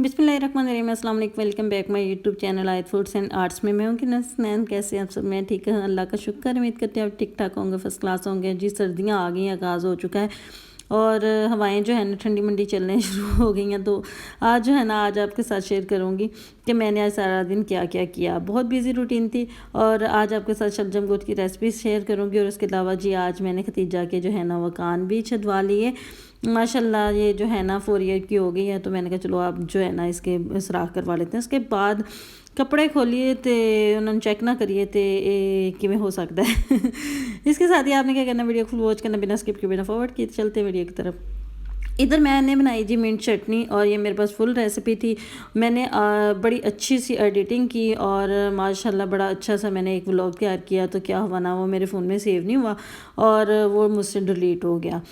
बिस्मिल्लाहिर्रहमानिर्रहीम, अस्सलाम वालेकुम। Welcome back my YouTube channel आयत फूड्स एंड आर्ट्स में। मैं हूं कि नैन। कैसे हैं आप सब? मैं ठीक है, अल्लाह का शुक्र। उम्मीद करते हैं आप ठीक ठाक होंगे, फर्स्ट क्लास होंगे। जी, सर्दियां आ गई हैं, आगाज़ हो चुका है और हवाएं जो है ना ठंडी मंडी चलने शुरू हो गई हैं। तो आज जो है ना, आज आपके साथ शेयर करूंगी कि मैंने आज सारा दिन क्या क्या किया। बहुत बिजी रूटीन थी और आज आपके साथ शलजम गोश्त की रेसिपी शेयर करूंगी। और उसके अलावा जी, आज मैंने खतीजा के जो है ना वो कान भी छदवा लिए माशाल्लाह। ये जो है ना 4 ईयर की हो गई है, तो मैंने कहा चलो आप जो है ना इसके सुराख करवा लेते हैं। उसके बाद कपड़े खोलिए तो उन्होंने चेक ना करिए तो किमें हो सकता है। इसके साथ ही आपने क्या करना, वीडियो फुल वॉच करना, बिना स्किप के, बिना फॉरवर्ड किए। चलते वीडियो की तरफ। इधर मैंने बनाई जी मिंट चटनी और ये मेरे पास फुल रेसिपी थी। मैंने बड़ी अच्छी सी एडिटिंग की और माशाल्लाह बड़ा अच्छा सा मैंने एक व्लॉग तैयार किया। तो क्या हुआ ना, वो मेरे फ़ोन में सेव नहीं हुआ और वो मुझसे डिलीट हो गया।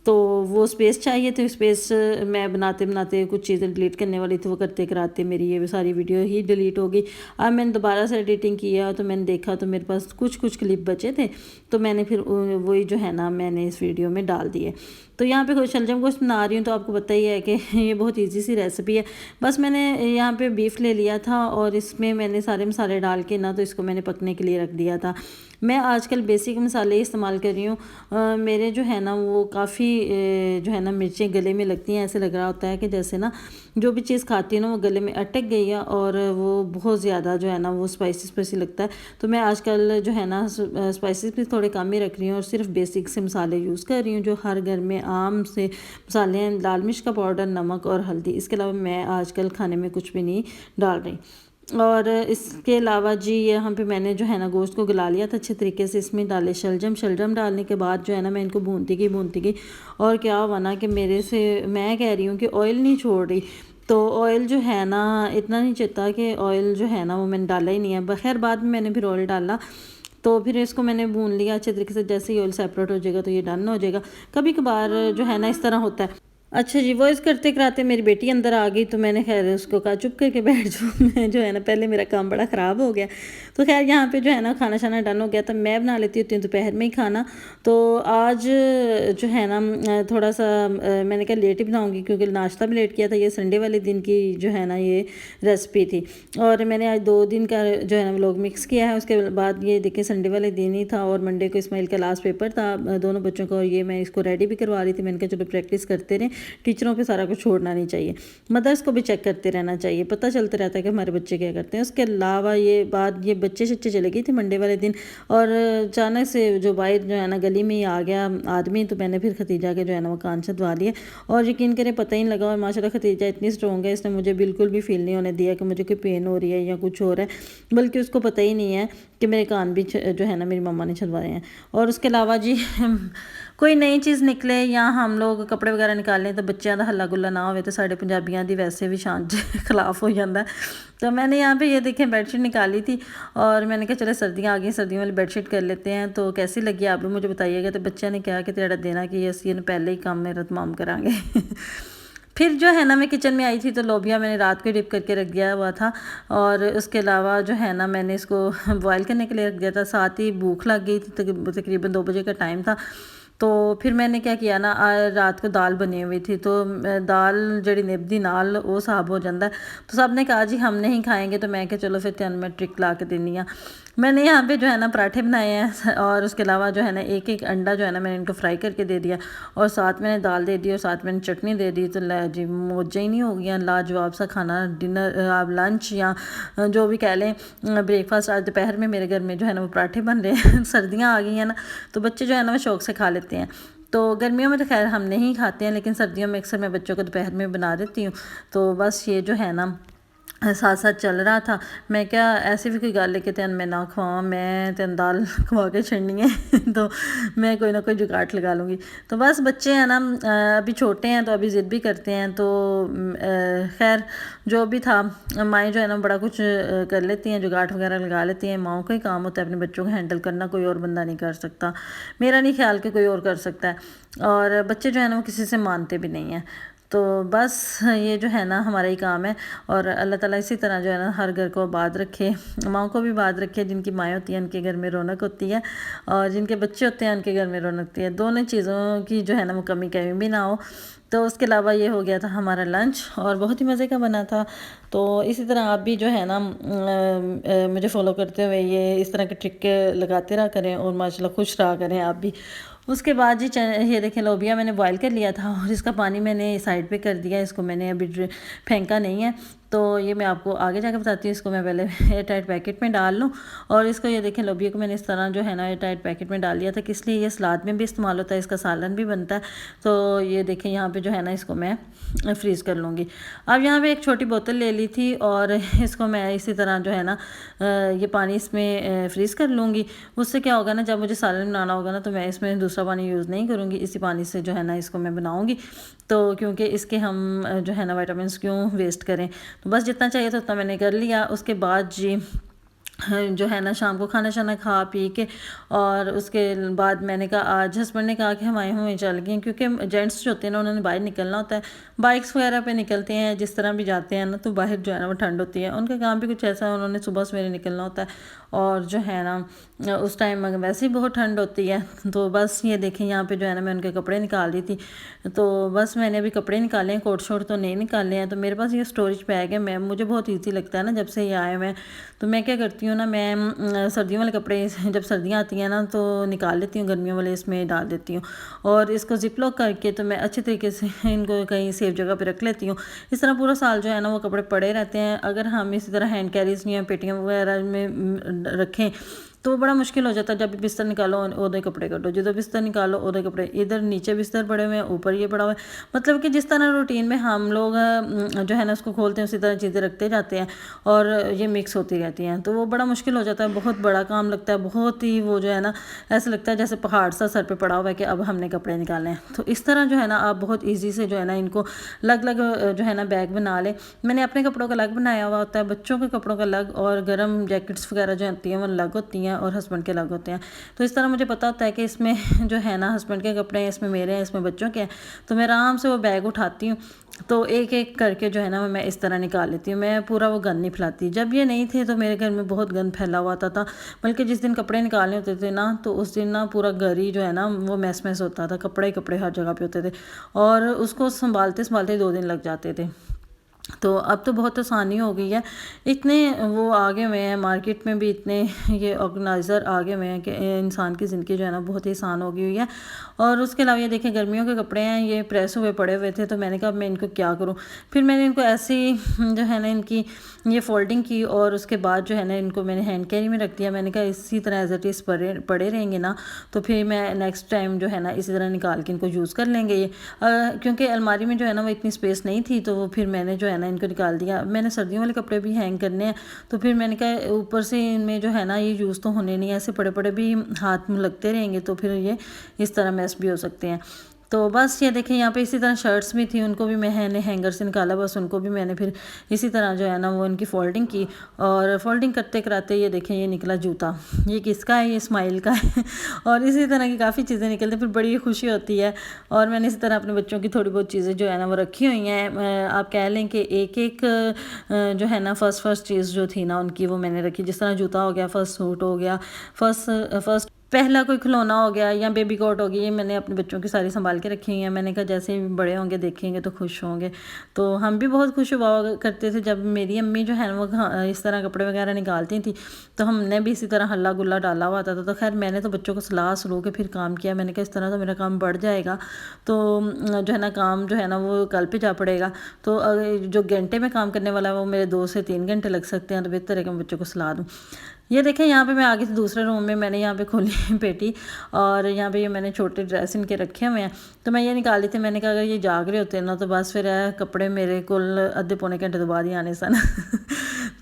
तो वो स्पेस चाहिए, तो स्पेस मैं बनाते बनाते कुछ चीज़ें डिलीट करने वाली थी, वो करते कराते मेरी ये सारी वीडियो ही डिलीट हो गई। अब मैंने दोबारा से एडिटिंग किया तो मैंने देखा तो मेरे पास कुछ कुछ क्लिप बचे थे, तो मैंने फिर वही जो है ना मैंने इस वीडियो में डाल दिए। तो यहाँ पे शलजम गोश्त बना रही हूँ, तो आपको पता ही है कि ये बहुत इजी सी रेसिपी है। बस मैंने यहाँ पे बीफ ले लिया था और इसमें मैंने सारे मसाले डाल के ना तो इसको मैंने पकने के लिए रख दिया था। मैं आजकल बेसिक मसाले इस्तेमाल कर रही हूँ। मेरे जो है ना वो काफ़ी जो है ना मिर्चें गले में लगती हैं। ऐसे लग रहा होता है कि जैसे ना जो भी चीज़ खाती है ना वो गले में अटक गई है और वो बहुत ज़्यादा जो है ना वो स्पाइसी स्पाइसी लगता है। तो मैं आजकल जो है ना स्पाइसेस भी थोड़े कम ही रख रही हूँ और सिर्फ बेसिक से मसाले यूज़ कर रही हूँ जो हर घर में आम से मसाले हैं। लाल मिर्च का पाउडर, नमक और हल्दी। इसके अलावा मैं आजकल खाने में कुछ भी नहीं डाल रही। और इसके अलावा जी यहाँ पे मैंने जो है ना गोश्त को गला लिया था अच्छे तरीके से। इसमें डाले शलजम। शलजम डालने के बाद जो है ना मैं इनको भूनती गई। और क्या हुआ ना कि मेरे से मैं कह रही हूँ कि ऑयल नहीं छोड़ रही। तो ऑयल जो है ना इतना नहीं चलता कि ऑयल जो है ना वो मैंने डाला ही नहीं है। खैर बाद में मैंने फिर ऑयल डाला, तो फिर इसको मैंने भून लिया अच्छे तरीके से। जैसे ही ऑयल सेपरेट हो जाएगा तो ये डन हो जाएगा। कभी कभार जो है ना इस तरह होता है। अच्छा जी, वॉइस करते कराते मेरी बेटी अंदर आ गई, तो मैंने खैर उसको कहा चुप करके बैठ जाओ। मैं जो है ना पहले मेरा काम बड़ा ख़राब हो गया। तो खैर यहाँ पे जो है ना खाना शाना डन हो गया था। मैं बना लेती होती हूँ दोपहर में ही खाना। तो आज जो है ना थोड़ा सा मैंने कहा लेट ही बनाऊँगी क्योंकि नाश्ता भी लेट किया था। ये संडे वाले दिन की जो है ना ये रेसिपी थी और मैंने आज 2 दिन का जो है ना व्लॉग मिक्स किया है। उसके बाद ये देखिए संडे वाले दिन ही था और मंडे को इस्माइल का लास्ट पेपर था दोनों बच्चों का। और ये मैं इसको रेडी भी करवा रही थी। मैंने कहा चलो प्रैक्टिस करते रहें, टीचरों पे सारा कुछ छोड़ना नहीं चाहिए, मदर्स को भी चेक करते रहना चाहिए, पता चलता रहता है कि हमारे बच्चे क्या करते हैं। उसके अलावा ये बच्चे शच्चे चले गई थी मंडे वाले दिन और अचानक से जो बाहर जो है ना गली में ही आ गया आदमी। तो मैंने फिर खतीजा के जो है ना वो कान छदवा लिए और यकीन करें पता ही नहीं लगा। और माशाल्लाह खतीजा इतनी स्ट्रॉन्ग है, इसने मुझे बिल्कुल भी फील नहीं होने दिया कि मुझे कोई पेन हो रही है या कुछ हो रहा है, बल्कि उसको पता ही नहीं है कि मेरे कान भी जो है ना मेरी मम्मा ने छदवाए हैं। और उसके अलावा जी कोई नई चीज़ निकले या हम लोग कपड़े वगैरह निकालें तो बच्चों का हल्ला गुल्ला ना हो तो साढ़े पंजाबियों की वैसे भी शान खिलाफ हो जाता है। तो मैंने यहाँ पे ये देखें बेडशीट निकाली थी और मैंने कहा चलो सर्दियाँ आ गई, सर्दियों वाली बेडशीट कर लेते हैं। तो कैसी लगी आप भी मुझे बताइएगा। तो बच्चे ने कहा कि तेरा देना कि असी पहले ही काम मेरा तमाम करांगे। फिर जो है ना मैं किचन में आई थी तो लोबिया मैंने रात को डिप करके रख दिया हुआ था और उसके अलावा जो है ना मैंने इसको बॉयल करने के लिए रख दिया था। साथ ही भूख लग गई थी, तकरीबन 2 बजे का टाइम था। तो फिर मैंने क्या किया ना, रात को दाल बनी हुई थी तो दाल जड़ी निभदी नाल वो साहब हो जाता है। तो सब ने कहा जी हम नहीं खाएंगे, तो मैं क्या चलो फिर तेन मैं ट्रिक ला के देनी हाँ। मैंने यहाँ पे जो है ना पराठे बनाए हैं और उसके अलावा जो है ना एक एक अंडा जो है ना मैंने इनको फ्राई करके दे दिया और साथ मैंने दाल दे दी और साथ मैंने चटनी दे दी। तो जी मौजा ही नहीं हो गया, लाजवाब सा खाना। डिनर आप लंच या जो भी कह लें ब्रेकफास्ट। आज दोपहर में मेरे घर में जो है ना वो पराठे बन रहे हैं। सर्दियाँ आ गई हैं ना तो बच्चे जो है ना वो शौक से खा लेते हैं। तो गर्मियों में तो खैर हम नहीं खाते हैं, लेकिन सर्दियों में अक्सर मैं बच्चों को दोपहर में बना देती हूँ। तो बस ये जो है ना साथ साथ चल रहा था। मैं क्या ऐसी भी कोई गल है कि तेन मैं ना खवावां, मैं तेन दाल खवा के छड़नी है। तो मैं कोई ना कोई जुगाड़ लगा लूँगी। तो बस बच्चे हैं ना अभी छोटे हैं तो अभी ज़िद भी करते हैं। तो खैर जो भी था, माएँ जो है ना बड़ा कुछ कर लेती हैं, जुगाड़ वगैरह लगा लेती हैं। माओं का ही काम होता है अपने बच्चों को हैंडल करना, कोई और बंदा नहीं कर सकता। मेरा नहीं ख्याल कि कोई और कर सकता है। और बच्चे जो है ना वो किसी से मानते भी नहीं हैं। तो बस ये जो है ना हमारा ही काम है। और अल्लाह ताला इसी तरह जो है ना हर घर को आबाद रखे, माओं को भी आबाद रखे। जिनकी माएँ होती हैं उनके घर में रौनक होती है और जिनके बच्चे होते हैं उनके घर में रौनक होती है। दोनों चीज़ों की जो है ना वो कमी भी ना हो। तो उसके अलावा ये हो गया था हमारा लंच और बहुत ही मज़े का बना था। तो इसी तरह आप भी जो है ना मुझे फॉलो करते हुए ये इस तरह के ट्रिक लगाते रहा करें और माशाल्लाह खुश रहा करें आप भी। उसके बाद जी ये देखें लोबिया मैंने बॉईल कर लिया था और इसका पानी मैंने साइड पे कर दिया, इसको मैंने अभी फेंका नहीं है। तो ये मैं आपको आगे जाकर बताती हूँ। इसको मैं पहले एयर टाइट पैकेट में डाल लूँ और इसको ये देखें लोबिया को मैंने इस तरह जो है ना एयर टाइट पैकेट में डाल लिया था, किस लिए ये सलाद में भी इस्तेमाल होता है, इसका सालन भी बनता है। तो ये देखें यहाँ पे जो है ना इसको मैं फ्रीज़ कर लूँगी। अब यहाँ पे एक छोटी बोतल ले ली थी और इसको मैं इसी तरह जो है ना ये पानी इसमें फ्रीज़ कर लूँगी। उससे क्या होगा ना, जब मुझे सालन बनाना होगा ना तो मैं इसमें दूसरा पानी यूज़ नहीं करूँगी, इसी पानी से जो है ना इसको मैं बनाऊँगी। तो क्योंकि इसके हम जो है ना विटामिन क्यों वेस्ट करें। तो बस जितना चाहिए था उतना मैंने कर लिया। उसके बाद जी जो है ना शाम को खाना शाना खा पी के और उसके बाद मैंने कहा, आज हस्बैंड ने कहा कि हम आए हुए चल गए, क्योंकि जेंट्स जो होते हैं ना उन्होंने बाहर निकलना होता है, बाइक्स वगैरह पे निकलते हैं, जिस तरह भी जाते हैं ना तो बाहर जो है ना वो ठंड होती है, उनका काम भी कुछ ऐसा है, उन्होंने सुबह सवेरे निकलना होता है और जो है ना उस टाइम वैसे ही बहुत ठंड होती है। तो बस ये देखें यहाँ पे जो है ना मैं उनके कपड़े निकाल रही थी। तो बस मैंने अभी कपड़े निकाले हैं, कोट शोट तो नहीं निकाले हैं। तो मेरे पास ये स्टोरेज बैग है, मैं मुझे बहुत ईजी लगता है ना जब से ये आए मैं। तो मैं क्या करती हूँ ना, मैं सर्दियों वाले कपड़े जब सर्दियाँ आती हैं ना तो निकाल लेती हूँ, गर्मियों वाले इसमें डाल देती हूँ और इसको जिप लॉक करके तो मैं अच्छे तरीके से इनको कहीं सेफ जगह पे रख लेती हूँ। इस तरह पूरा साल जो है ना वो कपड़े पड़े रहते हैं। अगर हम इसी तरह हैंड कैरीज या पेटियाँ वगैरह में रखें तो बड़ा मुश्किल हो जाता है। जब भी बिस्तर निकालो उधर कपड़े कटो, जिधर बिस्तर निकालो उधर कपड़े, इधर नीचे बिस्तर पड़े हुए हैं, ऊपर ये पड़ा हुआ है। मतलब कि जिस तरह रूटीन में हम लोग जो है ना उसको खोलते हैं उसी तरह चीज़ें रखते जाते हैं और ये मिक्स होती रहती हैं, तो वो बड़ा मुश्किल हो जाता है, बहुत बड़ा काम लगता है, बहुत ही वो जो है ना ऐसा लगता है जैसे पहाड़ सा सर पे पड़ा हुआ है कि अब हमने कपड़े निकालने हैं। तो इस तरह जो है ना आप बहुत ईजी से जो है ना इनको अलग अलग जो है ना बैग बना लें। मैंने अपने कपड़ों का अलग बनाया हुआ होता है, बच्चों के कपड़ों का अलग, और गर्म जैकेट्स वगैरह जो होती हैं वो अलग होती हैं और हस्बैंड के अलग होते हैं। तो इस तरह मुझे पता होता है कि इसमें जो है ना हस्बैंड के कपड़े हैं, इसमें मेरे हैं, इसमें बच्चों के हैं। तो मैं आराम से वो बैग उठाती हूँ, तो एक एक करके जो है ना मैं इस तरह निकाल लेती हूँ। मैं पूरा वो गंद नहीं फैलाती। जब ये नहीं थे तो मेरे घर में बहुत गंद फैला हुआ था, बल्कि जिस दिन कपड़े निकालने होते थे ना तो उस दिन ना पूरा घर ही जो है ना वो मैस होता था, कपड़े ही कपड़े हर जगह पे होते थे और उसको संभालते संभालते 2 दिन लग जाते थे। तो अब तो बहुत आसानी हो गई है, इतने वो आगे हुए हैं मार्केट में भी, इतने ये ऑर्गेनाइज़र आगे हुए हैं कि इंसान की ज़िंदगी जो है ना बहुत ही आसान हो गई हुई है। और उसके अलावा ये देखें गर्मियों के कपड़े हैं, ये प्रेस हुए पड़े हुए थे, तो मैंने कहा मैं इनको क्या करूं। फिर मैंने इनको ऐसे ही जो है ना इनकी ये फोल्डिंग की और उसके बाद जो है ना इनको मैंने हैंड कैरी में रख दिया। मैंने कहा इसी तरह एज इट इज़ पड़े रहेंगे ना तो फिर मैं नेक्स्ट टाइम जो है ना इसी तरह निकाल के इनको यूज़ कर लेंगे ये, क्योंकि अलमारी में जो है ना वो इतनी स्पेस नहीं थी, तो वो फिर मैंने जो है ना इनको निकाल दिया। मैंने सर्दियों वाले कपड़े भी हैंग करने हैं, तो फिर मैंने कहा ऊपर से इनमें जो है ना ये यूज़ तो होने नहीं, ऐसे पड़े पड़े भी हाथ में लगते रहेंगे तो फिर ये इस तरह मैस भी हो सकते हैं। तो बस ये देखें यहाँ पे इसी तरह शर्ट्स भी थी, उनको भी मैंने हैंगर से निकाला, बस उनको भी मैंने फिर इसी तरह जो है ना वो इनकी फोल्डिंग की। और फोल्डिंग करते कराते ये देखें ये निकला जूता, ये किसका है, ये स्माइल का है और इसी तरह की काफ़ी चीज़ें निकलती, फिर बड़ी खुशी होती है। और मैंने इसी तरह अपने बच्चों की थोड़ी बहुत चीज़ें जो है ना वो रखी हुई हैं। आप कह लें कि एक एक जो है ना फर्स्ट चीज़ जो थी ना उनकी वो मैंने रखी। जिस तरह जूता हो गया, फर्स्ट सूट हो गया, फर्स्ट पहला कोई खिलौना हो गया या बेबी कोट हो गई, ये मैंने अपने बच्चों की सारी संभाल के रखी हुई हैं। मैंने कहा जैसे ही बड़े होंगे देखेंगे तो खुश होंगे। तो हम भी बहुत खुश हुआ करते थे जब मेरी अम्मी जो है ना वो इस तरह कपड़े वगैरह निकालती थी, तो हमने भी इसी तरह हल्ला गुल्ला डाला हुआ था। तो खैर मैंने तो बच्चों को सलाह सलू के फिर काम किया। मैंने कहा इस तरह तो मेरा काम बढ़ जाएगा, तो जो है ना काम जो है ना वो कल पे जा पड़ेगा। तो जो घंटे में काम करने वाला है वो मेरे 2 से 3 घंटे लग सकते हैं, तो बेहतर है कि मैं बच्चों को सलाह दूँ। ये देखें यहाँ पे मैं आगे से दूसरे रूम में मैंने यहाँ पे खोली पेटी और यहाँ पे ये मैंने छोटे ड्रेस इनके रखे हुए हैं। तो मैं ये निकाली थी, मैंने कहा अगर ये जाग रहे होते हैं ना तो बस फिर कपड़े मेरे को आधे पौने घंटे तो बाद ही आने सन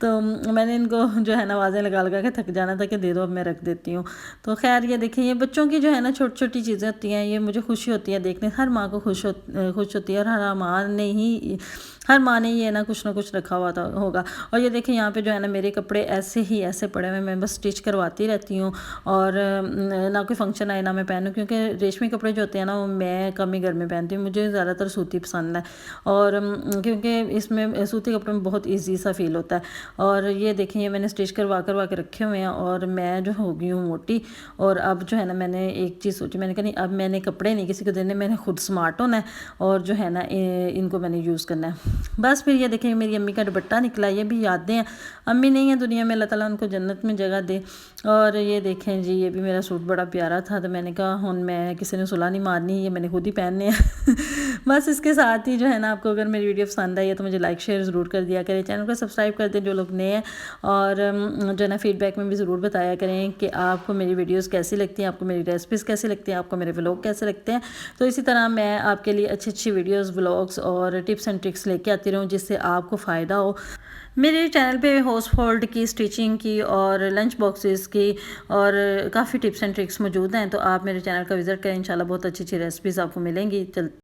तो मैंने इनको जो है ना आवाज़ें लगा लगा के थक जाना था कि दे दो, अब मैं रख देती हूँ। तो खैर ये देखिए ये बच्चों की जो है ना छोटी छोटी चीज़ें होती हैं, ये मुझे खुशी होती है देखने, हर माँ को खुश होती है और हर माँ ने ये ना कुछ रखा हुआ था होगा। और ये देखिए यहाँ पे जो है ना मेरे कपड़े ऐसे ही ऐसे पड़े हुए, मैं बस स्टिच करवाती रहती हूँ और ना कोई फंक्शन आए ना मैं पहनूँ, क्योंकि रेशमी कपड़े जो होते हैं ना वो मैं कम ही घर में पहनती हूँ, मुझे ज़्यादातर सूती पसंद है। और क्योंकि इसमें सूती कपड़े में बहुत ईजी सा फील होता है। और ये देखें ये मैंने स्टिच करवा के रखे हुए हैं और मैं जो हो गई हूँ मोटी। और अब जो है ना मैंने एक चीज़ सोची, मैंने कहा नहीं अब मैंने कपड़े नहीं किसी को देने, मैंने खुद स्मार्ट होना है और जो है ना इनको मैंने यूज़ करना है। बस फिर ये देखें मेरी अम्मी का दुपट्टा निकला, ये भी यादें हैं, अम्मी नहीं है दुनिया में, अल्लाह ताला उनको जन्नत में जगह दे। और ये देखें जी ये भी मेरा सूट बड़ा प्यारा था, तो मैंने कहा हुन मैं किसी ने सुलह नहीं मारनी, ये मैंने खुद ही पहनने हैं। बस इसके साथ ही जो है ना आपको अगर मेरी वीडियो पसंद आई है तो मुझे लाइक शेयर ज़रूर कर दिया करें, चैनल को सब्सक्राइब कर दें जो लोग नए हैं। और जो है ना फीडबैक में भी ज़रूर बताया करें कि आपको मेरी वीडियोस कैसी लगती हैं, आपको मेरी रेसिपीज़ कैसी लगती हैं, आपको मेरे व्लॉग कैसे लगते हैं। तो इसी तरह मैं आपके लिए अच्छी अच्छी वीडियोस व्लॉग्स और टिप्स एंड ट्रिक्स लेके आती रहूँ जिससे आपको फ़ायदा हो। मेरे चैनल पे हाउस होल्ड की, स्टिचिंग की और लंच बॉक्सेस की और काफ़ी टिप्स एंड ट्रिक्स मौजूद हैं, तो आप मेरे चैनल का विज़िट करें, इंशाल्लाह बहुत अच्छी अच्छी रेसिपीज़ आपको मिलेंगी।